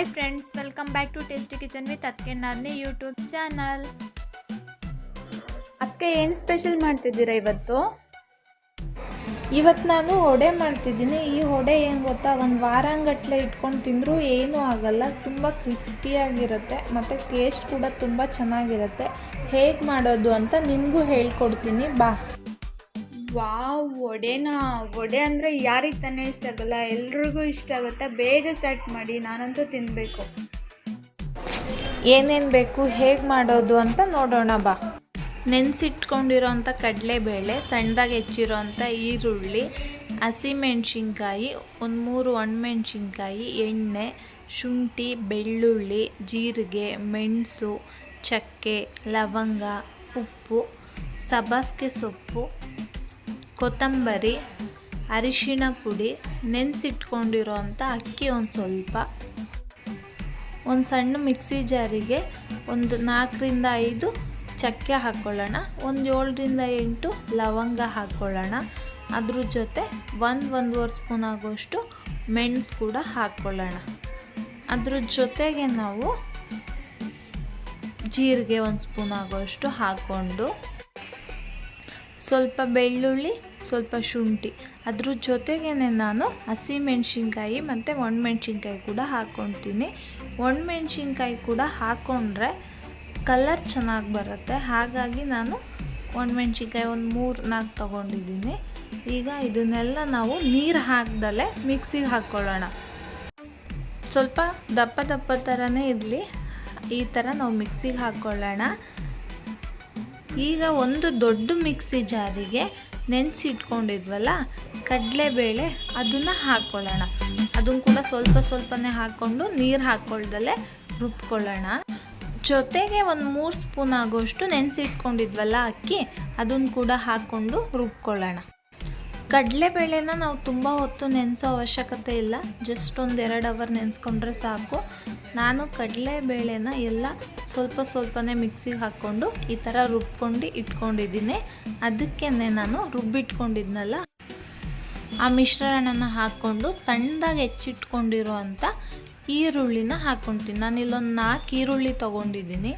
Hi friends, welcome back to tasty kitchen with ಅದ್ಕೆ ನಾದ್ನಿ YouTube channel. ಅದಕ್ಕೆ ಏನು ಸ್ಪೆಷಲ್ ಮಾಡ್ತಿದ್ದೀರಾ ಇವತ್ತು? ಇವತ್ತು ನಾನು ವಡೆ ಮಾಡ್ತಿದ್ದೀನಿ. ಈ ವಡೆ ಏನು ಗೊತ್ತಾ, ಒಂದು ವಾರಾಂಗಟ್ಲೆ ಇಟ್ಕೊಂಡು ತಿಂದರೂ ಏನೂ ಆಗಲ್ಲ. ತುಂಬ ಕ್ರಿಸ್ಪಿಯಾಗಿರುತ್ತೆ ಮತ್ತು ಟೇಸ್ಟ್ ಕೂಡ ತುಂಬ ಚೆನ್ನಾಗಿರುತ್ತೆ. ಹೇಗೆ ಮಾಡೋದು ಅಂತ ನಿನಗೂ ಹೇಳ್ಕೊಡ್ತೀನಿ ಬಾ. ವಾವ್, ವಡೆ ಅಂದರೆ ಯಾರಿಗೆ ತಾನೇ ಇಷ್ಟ ಆಗಲ್ಲ, ಎಲ್ರಿಗೂ ಇಷ್ಟ ಆಗುತ್ತೆ. ಬೇಗ ಸ್ಟಾರ್ಟ್ ಮಾಡಿ, ನಾನಂತೂ ತಿನ್ನಬೇಕು. ಏನೇನು ಬೇಕು, ಹೇಗೆ ಮಾಡೋದು ಅಂತ ನೋಡೋಣ ಬಾ. ನೆನೆಸಿಟ್ಕೊಂಡಿರೋಂಥ ಕಡಲೆಬೇಳೆ, ಸಣ್ಣದಾಗಿ ಹೆಚ್ಚಿರೋಂಥ ಈರುಳ್ಳಿ, ಹಸಿಮೆಣ್ಸಿನ್ಕಾಯಿ, ಒಂದು 3 ಒಣಮೆಣ್ಸಿನ್ಕಾಯಿ, ಎಣ್ಣೆ, ಶುಂಠಿ, ಬೆಳ್ಳುಳ್ಳಿ, ಜೀರಿಗೆ, ಮೆಣಸು, ಚಕ್ಕೆ, ಲವಂಗ, ಉಪ್ಪು, ಸಬ್ಬಸಿಗೆ ಸೊಪ್ಪು, ಕೊತ್ತಂಬರಿ, ಅರಿಶಿಣ ಪುಡಿ, ನೆನೆಸಿಟ್ಕೊಂಡಿರೋಂಥ ಅಕ್ಕಿ ಒಂದು ಸ್ವಲ್ಪ, ಒಂದು ಸಣ್ಣ ಮಿಕ್ಸಿ ಜಾರಿಗೆ ಒಂದು 4ರಿಂದ 5 ಚಕ್ಕೆ ಹಾಕ್ಕೊಳ್ಳೋಣ, ಒಂದು 7ರಿಂದ 8 ಲವಂಗ ಹಾಕ್ಕೊಳ್ಳೋಣ. ಅದ್ರ ಜೊತೆ 1-1.5 ಸ್ಪೂನ್ ಆಗೋಷ್ಟು ಮೆಣಸು ಕೂಡ ಹಾಕ್ಕೊಳ್ಳೋಣ. ಅದ್ರ ಜೊತೆಗೆ ನಾವು ಜೀರಿಗೆ 1 ಸ್ಪೂನ್ ಆಗೋಷ್ಟು ಹಾಕ್ಕೊಂಡು, ಸ್ವಲ್ಪ ಬೆಳ್ಳುಳ್ಳಿ, ಸ್ವಲ್ಪ ಶುಂಠಿ, ಅದ್ರ ಜೊತೆಗೇ ನಾನು ಹಸಿಮೆಣ್ಸಿನ್ಕಾಯಿ ಮತ್ತು ಒಣಮೆಣ್ಸಿನ್ಕಾಯಿ ಕೂಡ ಹಾಕ್ಕೊಳ್ತೀನಿ. ಒಣಮೆಣ್ಸಿನ್ಕಾಯಿ ಕೂಡ ಹಾಕ್ಕೊಂಡ್ರೆ ಕಲರ್ ಚೆನ್ನಾಗಿ ಬರುತ್ತೆ. ಹಾಗಾಗಿ ನಾನು ಒಣಮೆಣ್ಸಿನ್ಕಾಯಿ ಒಂದು 3-4 ತೊಗೊಂಡಿದ್ದೀನಿ. ಈಗ ಇದನ್ನೆಲ್ಲ ನಾವು ನೀರು ಹಾಕ್ದಲೇ ಮಿಕ್ಸಿಗೆ ಹಾಕ್ಕೊಳ್ಳೋಣ. ಸ್ವಲ್ಪ ದಪ್ಪ ಥರನೇ ಇರಲಿ, ಈ ಥರ ನಾವು ಮಿಕ್ಸಿಗೆ ಹಾಕ್ಕೊಳ್ಳೋಣ. ಈಗ ಒಂದು ದೊಡ್ಡ ಮಿಕ್ಸಿ ಜಾರಿಗೆ ನೆನೆಸಿಟ್ಕೊಂಡಿದ್ವಲ್ಲ ಕಡಲೆಬೇಳೆ, ಅದನ್ನು ಹಾಕ್ಕೊಳ್ಳೋಣ. ಅದನ್ನು ಕೂಡ ಸ್ವಲ್ಪನೇ ಹಾಕ್ಕೊಂಡು ನೀರು ಹಾಕ್ಕೊಳ್ದಲೇ ರುಬ್ಕೊಳ್ಳೋಣ. ಜೊತೆಗೆ ಒಂದು 3 ಸ್ಪೂನ್ ಆಗೋಷ್ಟು ನೆನೆಸಿಟ್ಕೊಂಡಿದ್ವಲ್ಲ ಅಕ್ಕಿ, ಅದನ್ನು ಕೂಡ ಹಾಕ್ಕೊಂಡು ರುಬ್ಕೊಳ್ಳೋಣ. ಕಡಲೆಬೇಳೆನ ನಾವು ತುಂಬ ಹೊತ್ತು ನೆನೆಸೋ ಅವಶ್ಯಕತೆ ಇಲ್ಲ, ಜಸ್ಟ್ ಒಂದು 2 ಅವರ್ ನೆನೆಸ್ಕೊಂಡ್ರೆ ಸಾಕು. ನಾನು ಕಡಲೆಬೇಳೆನ ಎಲ್ಲ ಸ್ವಲ್ಪನೇ ಮಿಕ್ಸಿಗೆ ಹಾಕ್ಕೊಂಡು ಈ ಥರ ರುಬ್ಕೊಂಡು ಇಟ್ಕೊಂಡಿದ್ದೀನಿ. ಅದಕ್ಕೆ ನಾನು ರುಬ್ಬಿಟ್ಕೊಂಡಿದ್ನಲ್ಲ ಆ ಮಿಶ್ರಣನ ಹಾಕ್ಕೊಂಡು ಸಣ್ಣದಾಗಿ ಹೆಚ್ಚಿಟ್ಕೊಂಡಿರೋ ಅಂಥ ಈರುಳ್ಳಿನ ಹಾಕ್ಕೊತೀನಿ. ನಾನಿಲ್ಲೊಂದು 4 ಈರುಳ್ಳಿ ತೊಗೊಂಡಿದ್ದೀನಿ.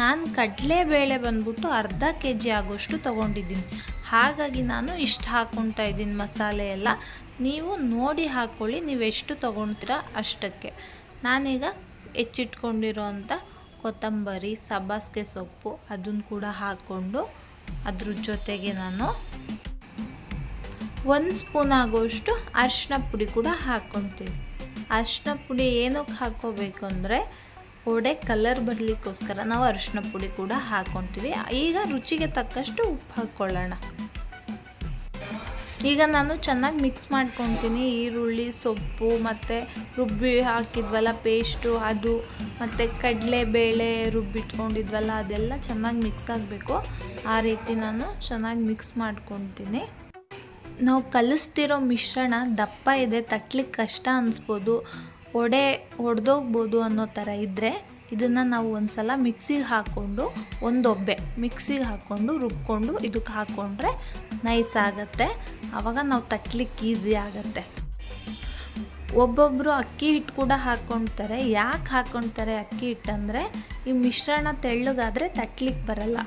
ನಾನು ಕಡಲೆಬೇಳೆ ಬಂದ್ಬಿಟ್ಟು ಅರ್ಧ kg ಆಗೋಷ್ಟು ತೊಗೊಂಡಿದ್ದೀನಿ. ಹಾಗಾಗಿ ನಾನು ಇಷ್ಟು ಹಾಕ್ಕೊತಾ ಇದ್ದೀನಿ ಮಸಾಲೆ ಎಲ್ಲ. ನೀವು ನೋಡಿ ಹಾಕ್ಕೊಳ್ಳಿ, ನೀವು ಎಷ್ಟು ತೊಗೊಳ್ತೀರಾ ಅಷ್ಟಕ್ಕೆ. ನಾನೀಗ ಹೆಚ್ಚಿಟ್ಕೊಂಡಿರೋ ಅಂಥ ಕೊತ್ತಂಬರಿ, ಸಬ್ಬಸಿಗೆ ಸೊಪ್ಪು ಅದನ್ನು ಕೂಡ ಹಾಕ್ಕೊಂಡು, ಅದ್ರ ಜೊತೆಗೆ ನಾನು 1 ಸ್ಪೂನ್ ಆಗೋಷ್ಟು ಅರಿಶಿನ ಪುಡಿ ಕೂಡ ಹಾಕ್ಕೊತೀನಿ. ಅರಿಶಿನ ಪುಡಿ ಏನಕ್ಕೆ ಹಾಕ್ಕೋಬೇಕು ಅಂದರೆ ವಡೆ ಕಲರ್ ಬರಲಿಕ್ಕೋಸ್ಕರ ನಾವು ಅರಿಶಿನ ಪುಡಿ ಕೂಡ ಹಾಕ್ಕೊತೀವಿ. ಈಗ ರುಚಿಗೆ ತಕ್ಕಷ್ಟು ಉಪ್ಪು ಹಾಕ್ಕೊಳ್ಳೋಣ. ಈಗ ನಾನು ಚೆನ್ನಾಗಿ ಮಿಕ್ಸ್ ಮಾಡ್ಕೊತೀನಿ. ಈರುಳ್ಳಿ, ಸೊಪ್ಪು ಮತ್ತು ರುಬ್ಬಿ ಹಾಕಿದ್ವಲ್ಲ ಪೇಸ್ಟು ಅದು, ಮತ್ತು ಕಡಲೆಬೇಳೆ ರುಬ್ಬಿಟ್ಕೊಂಡಿದ್ವಲ್ಲ ಅದೆಲ್ಲ ಚೆನ್ನಾಗಿ ಮಿಕ್ಸ್ ಆಗಬೇಕು. ಆ ರೀತಿ ನಾನು ಚೆನ್ನಾಗಿ ಮಿಕ್ಸ್ ಮಾಡ್ಕೊತೀನಿ. ನಾವು ಕಲಿಸ್ತಿರೋ ಮಿಶ್ರಣ ದಪ್ಪ ಇದೆ, ತಟ್ಲಿಕ್ಕೆ ಕಷ್ಟ ಅನಿಸ್ಬೋದು, ವಡೆ ಒಡೆದೋಗ್ಬೋದು ಅನ್ನೋ ಥರ ಇದ್ದರೆ ಇದನ್ನು ನಾವು ಒಂದು ಸಲ ಮಿಕ್ಸಿಗೆ ಹಾಕ್ಕೊಂಡು, ಒಂದೊಬ್ಬೆ ಮಿಕ್ಸಿಗೆ ಹಾಕ್ಕೊಂಡು ರುಬ್ಕೊಂಡು ಇದಕ್ಕೆ ಹಾಕ್ಕೊಂಡ್ರೆ ನೈಸ್ ಆಗುತ್ತೆ. ಆವಾಗ ನಾವು ತಟ್ಲಿಕ್ಕೆ ಈಸಿ ಆಗುತ್ತೆ. ಒಬ್ಬೊಬ್ಬರು ಅಕ್ಕಿ ಹಿಟ್ಟು ಕೂಡ ಹಾಕ್ಕೊಳ್ತಾರೆ. ಯಾಕೆ ಹಾಕ್ಕೊಳ್ತಾರೆ ಅಕ್ಕಿ ಹಿಟ್ಟಂದರೆ, ಈ ಮಿಶ್ರಣ ತೆಳ್ಳಗಾದರೆ ತಟ್ಲಿಕ್ಕೆ ಬರಲ್ಲ,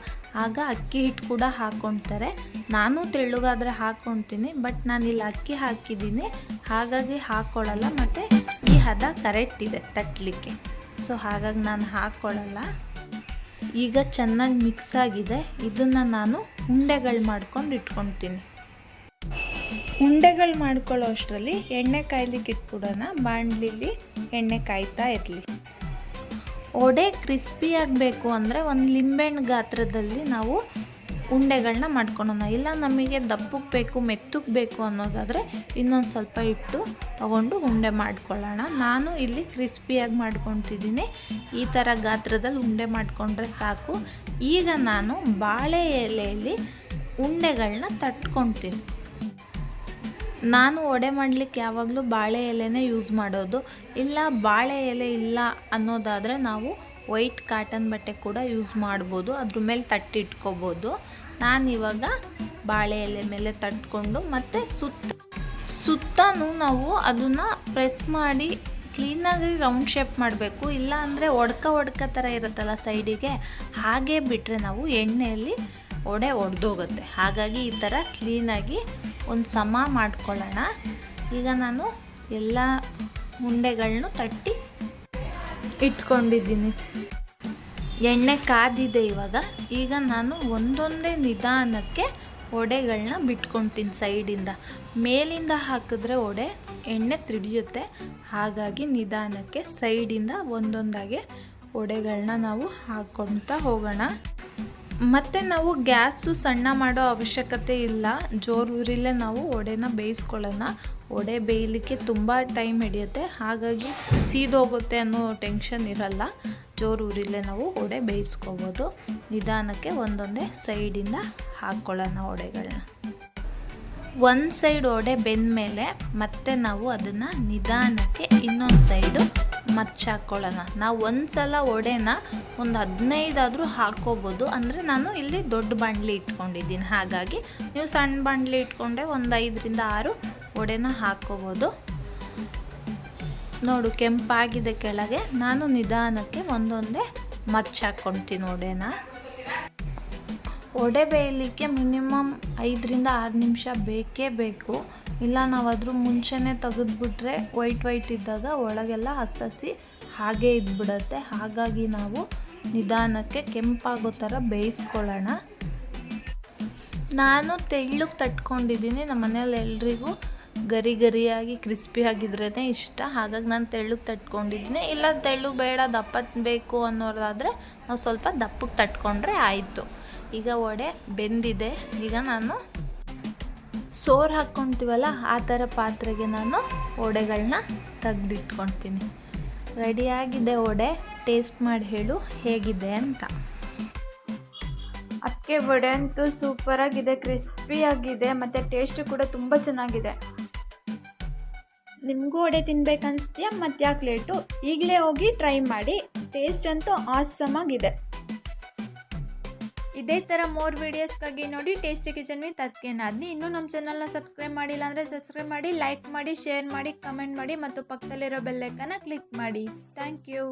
ಆಗ ಅಕ್ಕಿ ಹಿಟ್ಟು ಕೂಡ ಹಾಕ್ಕೊಳ್ತಾರೆ. ನಾನು ತೆಳ್ಳಗಾದರೆ ಹಾಕ್ಕೊಳ್ತೀನಿ, ಬಟ್ ನಾನಿಲ್ಲಿ ಅಕ್ಕಿ ಹಾಕಿದ್ದೀನಿ ಹಾಗಾಗಿ ಹಾಕ್ಕೊಳ್ಳಲ್ಲ. ಮತ್ತು ಈ ಹದ ಕರೆಕ್ಟ್ ಇದೆ ತಟ್ಟಲಿಕ್ಕೆ, ಸೊ ಹಾಗಾಗಿ ನಾನು ಹಾಕ್ಕೊಳ್ಳಲ್ಲ. ಈಗ ಚೆನ್ನಾಗಿ ಮಿಕ್ಸ್ ಆಗಿದೆ. ಇದನ್ನು ನಾನು ಉಂಡೆಗಳು ಮಾಡ್ಕೊಂಡು ಇಟ್ಕೊಳ್ತೀನಿ. ಉಂಡೆಗಳು ಮಾಡ್ಕೊಳ್ಳೋ ಅಷ್ಟರಲ್ಲಿ ಎಣ್ಣೆ ಕಾಯ್ಲಿಕ್ಕೆ ಇಟ್ಬಿಡೋಣ. ಬಾಣಲಿಲಿ ಎಣ್ಣೆ ಕಾಯ್ತಾ ಇರಲಿ. ವಡೆ ಕ್ರಿಸ್ಪಿ ಆಗಬೇಕು ಅಂದರೆ ಒಂದು ಲಿಂಬೆಹಣ್ಣು ಗಾತ್ರದಲ್ಲಿ ನಾವು ಉಂಡೆಗಳನ್ನ ಮಾಡ್ಕೊಳ್ಳೋಣ. ಇಲ್ಲ ನಮಗೆ ದಪ್ಪಕ್ಕೆ ಬೇಕು, ಮೆತ್ತಗೆ ಬೇಕು ಅನ್ನೋದಾದರೆ ಇನ್ನೊಂದು ಸ್ವಲ್ಪ ಹಿಟ್ಟು ತಗೊಂಡು ಉಂಡೆ ಮಾಡ್ಕೊಳ್ಳೋಣ. ನಾನು ಇಲ್ಲಿ ಕ್ರಿಸ್ಪಿಯಾಗಿ ಮಾಡ್ಕೊತಿದ್ದೀನಿ. ಈ ಥರ ಗಾತ್ರದಲ್ಲಿ ಉಂಡೆ ಮಾಡಿಕೊಂಡ್ರೆ ಸಾಕು. ಈಗ ನಾನು ಬಾಳೆ ಎಲೆಯಲ್ಲಿ ಉಂಡೆಗಳನ್ನ ತಟ್ಕೊತೀನಿ. ನಾನು ವಡೆ ಮಾಡಲಿಕ್ಕೆ ಯಾವಾಗಲೂ ಬಾಳೆ ಎಲೆನೇ ಯೂಸ್ ಮಾಡೋದು. ಇಲ್ಲ ಬಾಳೆ ಎಲೆ ಇಲ್ಲ ಅನ್ನೋದಾದರೆ ನಾವು ವೈಟ್ ಕಾಟನ್ ಬಟ್ಟೆ ಕೂಡ ಯೂಸ್ ಮಾಡ್ಬೋದು, ಅದ್ರ ಮೇಲೆ ತಟ್ಟಿಟ್ಕೋಬೋದು. ನಾನಿವಾಗ ಬಾಳೆ ಎಲೆ ಮೇಲೆ ತಟ್ಕೊಂಡು ಮತ್ತು ಸುತ್ತಲೂ ನಾವು ಅದನ್ನು ಪ್ರೆಸ್ ಮಾಡಿ ಕ್ಲೀನಾಗಿ ರೌಂಡ್ ಶೇಪ್ ಮಾಡಬೇಕು, ಇಲ್ಲ ಅಂದರೆ ಒಡ್ಕ ಥರ ಇರುತ್ತಲ್ಲ ಸೈಡಿಗೆ, ಹಾಗೆ ಬಿಟ್ಟರೆ ನಾವು ಎಣ್ಣೆಯಲ್ಲಿ ವಡೆ ಒಡೆದೋಗುತ್ತೆ. ಹಾಗಾಗಿ ಈ ಥರ ಕ್ಲೀನಾಗಿ ಒಂದು ಸಮ ಮಾಡ್ಕೊಳ್ಳೋಣ. ಈಗ ನಾನು ಎಲ್ಲ ಉಂಡೆಗಳನ್ನೂ ತಟ್ಟಿ ಇಟ್ಕೊಂಡಿದ್ದೀನಿ. ಎಣ್ಣೆ ಕಾದಿದೆ ಇವಾಗ. ಈಗ ನಾನು ಒಂದೊಂದೇ ನಿಧಾನಕ್ಕೆ ವಡೆಗಳನ್ನ ಬಿಟ್ಕೊತೀನಿ ಸೈಡಿಂದ. ಮೇಲಿಂದ ಹಾಕಿದ್ರೆ ವಡೆ ಎಣ್ಣೆ ಸಿಡಿಯುತ್ತೆ, ಹಾಗಾಗಿ ನಿಧಾನಕ್ಕೆ ಸೈಡಿಂದ ಒಂದೊಂದಾಗೆ ವಡೆಗಳನ್ನ ನಾವು ಹಾಕ್ಕೊಳ್ತಾ ಹೋಗೋಣ. ಮತ್ತು ನಾವು ಗ್ಯಾಸು ಸಣ್ಣ ಮಾಡೋ ಅವಶ್ಯಕತೆ ಇಲ್ಲ, ಜೋರು ಉರಿಲೇ ನಾವು ವಡೆನ ಬೇಯಿಸ್ಕೊಳ್ಳೋಣ. ವಡೆ ಬೇಯಲಿಕ್ಕೆ ತುಂಬ ಟೈಮ್ ಹಿಡಿಯುತ್ತೆ, ಹಾಗಾಗಿ ಸೀದೋಗುತ್ತೆ ಅನ್ನೋ ಟೆನ್ಷನ್ ಇರಲ್ಲ. ಜೋರು ಉರಿಲೇ ನಾವು ವಡೆ ಬೇಯಿಸ್ಕೋಬೋದು. ನಿಧಾನಕ್ಕೆ ಒಂದೊಂದೇ ಸೈಡಿಂದ ಹಾಕ್ಕೊಳ್ಳೋಣ ವಡೆಗಳನ್ನ. ಒಂದು ಸೈಡ್ ವಡೆ ಬೆಂದಮೇಲೆ ಮತ್ತೆ ನಾವು ಅದನ್ನು ನಿಧಾನಕ್ಕೆ ಇನ್ನೊಂದು ಸೈಡು ಮರ್ಚಾಕೊಳ್ಳೋಣ. ನಾವು ಒಂದು ಸಲ ವಡೆನ ಒಂದು 15 ಆದರೂ ಹಾಕ್ಕೋಬೋದು. ಅಂದರೆ ನಾನು ಇಲ್ಲಿ ದೊಡ್ಡ ಬಾಣಲಿ ಇಟ್ಕೊಂಡಿದ್ದೀನಿ, ಹಾಗಾಗಿ ನೀವು ಸಣ್ಣ ಬಾಣಲಿ ಇಟ್ಕೊಂಡೆ ಒಂದು 5ರಿಂದ 6 ವಡೆನ ಹಾಕ್ಕೋಬೋದು. ನೋಡು ಕೆಂಪಾಗಿದೆ ಕೆಳಗೆ. ನಾನು ನಿಧಾನಕ್ಕೆ ಒಂದೊಂದೇ ಮರ್ಚಾಕ್ಕೊಳ್ತೀನಿ ವಡೆನ. ವಡೆ ಬೇಯಲಿಕ್ಕೆ ಮಿನಿಮಮ್ 5ರಿಂದ 6 ನಿಮಿಷ ಬೇಕೇ ಬೇಕು. ಇಲ್ಲ ನಾವು ಅದ್ರ ಮುಂಚೆನೇ ತೆಗೆದುಬಿಟ್ರೆ ವೈಟ್ ಇದ್ದಾಗ ಒಳಗೆಲ್ಲ ಹಸಿ ಹಾಗೇ ಇದ್ಬಿಡುತ್ತೆ. ಹಾಗಾಗಿ ನಾವು ನಿಧಾನಕ್ಕೆ ಕೆಂಪಾಗೋ ಥರ ಬೇಯಿಸ್ಕೊಳ್ಳೋಣ. ನಾನು ತೆಳ್ಳಗೆ ತಟ್ಕೊಂಡಿದ್ದೀನಿ. ನಮ್ಮ ಮನೇಲಿ ಎಲ್ರಿಗೂ ಗರಿಯಾಗಿ ಕ್ರಿಸ್ಪಿಯಾಗಿದ್ರೇ ಇಷ್ಟ, ಹಾಗಾಗಿ ನಾನು ತೆಳ್ಳಗೆ ತಟ್ಕೊಂಡಿದ್ದೀನಿ. ಇಲ್ಲ ತೆಳ್ಳು ಬೇಡ ದಪ್ಪ ಬೇಕು ಅನ್ನೋದಾದರೆ ನಾವು ಸ್ವಲ್ಪ ದಪ್ಪಕ್ಕೆ ತಟ್ಕೊಂಡ್ರೆ ಆಯಿತು. ಈಗ ವಡೆ ಬೆಂದಿದೆ. ಈಗ ನಾನು ಸೋರು ಹಾಕ್ಕೊಳ್ತೀವಲ್ಲ ಆ ಥರ ಪಾತ್ರೆಗೆ ನಾನು ವಡೆಗಳನ್ನ ತೆಗೆದಿಟ್ಕೊಳ್ತೀನಿ. ರೆಡಿಯಾಗಿದೆ ವಡೆ. ಟೇಸ್ಟ್ ಮಾಡಿ ಹೇಳು ಹೇಗಿದೆ ಅಂತ. ಅದಕ್ಕೆ ವಡೆ ಅಂತೂ ಸೂಪರಾಗಿದೆ, ಕ್ರಿಸ್ಪಿಯಾಗಿದೆ ಮತ್ತು ಟೇಸ್ಟು ಕೂಡ ತುಂಬ ಚೆನ್ನಾಗಿದೆ. ನಿಮಗೂ ವಡೆ ತಿನ್ಬೇಕನ್ನಿಸ್ತೀಯಾ? ಮತ್ತು ಯಾಕೆ ಲೇಟು, ಈಗಲೇ ಹೋಗಿ ಟ್ರೈ ಮಾಡಿ. ಟೇಸ್ಟ್ ಅಂತೂ ಆಸಮ್ ಆಗಿದೆ. ಇದೇ ಥರ ಮೋರ್ ವೀಡಿಯೋಸ್ಗಾಗಿ ನೋಡಿ ಟೇಸ್ಟಿ ಕಿಚನ್ ವಿತ್ ಅದಕ್ಕೆ ನಾದ್ನಿ. ಇನ್ನೂ ನಮ್ಮ ಚಾನಲ್ನ ಸಬ್ಸ್ಕ್ರೈಬ್ ಮಾಡಿಲ್ಲ ಅಂದರೆ ಸಬ್ಸ್ಕ್ರೈಬ್ ಮಾಡಿ, ಲೈಕ್ ಮಾಡಿ, ಶೇರ್ ಮಾಡಿ, ಕಮೆಂಟ್ ಮಾಡಿ ಮತ್ತು ಪಕ್ಕದಲ್ಲಿರೋ ಬೆಲ್ ಐಕಾನ್ನ ಕ್ಲಿಕ್ ಮಾಡಿ. Thank you.